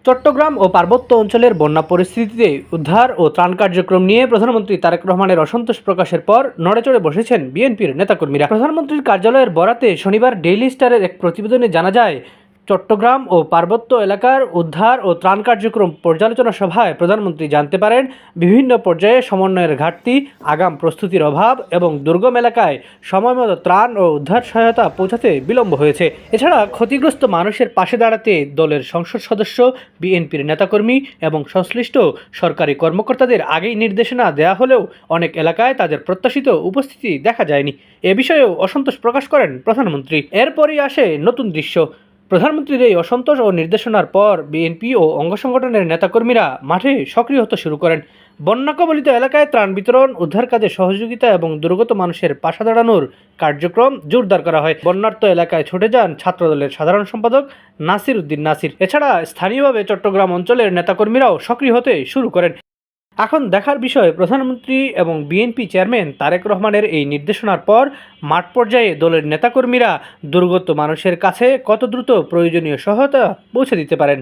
চট্টগ্রাম ও পার্বত্য অঞ্চলের বন্যা পরিস্থিতিতে উদ্ধার ও ত্রাণ কার্যক্রম নিয়ে প্রধানমন্ত্রী তারেক রহমানের অসন্তোষ প্রকাশের পর নড়েচড়ে বসেছেন বিএনপির নেতাকর্মীরা। প্রধানমন্ত্রীর কার্যালয়ের বরাতে শনিবার ডেইলি স্টারের এক প্রতিবেদনে জানা যায়, চট্টগ্রাম ও পার্বত্য এলাকার উদ্ধার ও ত্রাণ কার্যক্রম পর্যালোচনা সভায় প্রধানমন্ত্রী জানতে পারেন বিভিন্ন পর্যায়ে সমন্বয়ের ঘাটতি, আগাম প্রস্তুতির অভাব এবং দুর্গম এলাকায় সময়মতো ত্রাণ ও উদ্ধার সহায়তা পৌঁছাতে বিলম্ব হয়েছে। এছাড়া ক্ষতিগ্রস্ত মানুষের পাশে দাঁড়াতে দলের সংসদ সদস্য, বিএনপির নেতাকর্মী এবং সংশ্লিষ্ট সরকারি কর্মকর্তাদের আগেই নির্দেশনা দেওয়া হলেও অনেক এলাকায় তাদের প্রত্যাশিত উপস্থিতি দেখা যায়নি। এ বিষয়েও অসন্তোষ প্রকাশ করেন প্রধানমন্ত্রী। এরপরই আসে নতুন দৃশ্য। প্রধানমন্ত্রীর এই অসন্তোষ ও নির্দেশনার পর বিএনপি ও অঙ্গ সংগঠনের নেতাকর্মীরা মাঠে সক্রিয় হতে শুরু করেন। বন্যা কবলিত এলাকায় ত্রাণ বিতরণ, উদ্ধার কাজে সহযোগিতা এবং দুর্গত মানুষের পাশে দাঁড়ানোর কার্যক্রম জোরদার করা হয়। বন্যার্ত এলাকায় ছুটে যান ছাত্রদলের সাধারণ সম্পাদক নাসির উদ্দিন নাসির। এছাড়া স্থানীয়ভাবে চট্টগ্রাম অঞ্চলের নেতাকর্মীরাও সক্রিয় হতে শুরু করেন। এখন দেখার বিষয়, প্রধানমন্ত্রী এবং বিএনপি চেয়ারম্যান তারেক রহমানের এই নির্দেশনার পর মাঠ পর্যায়ে দলের নেতাকর্মীরা দুর্গত মানুষের কাছে কত দ্রুত প্রয়োজনীয় সহায়তা পৌঁছে দিতে পারেন।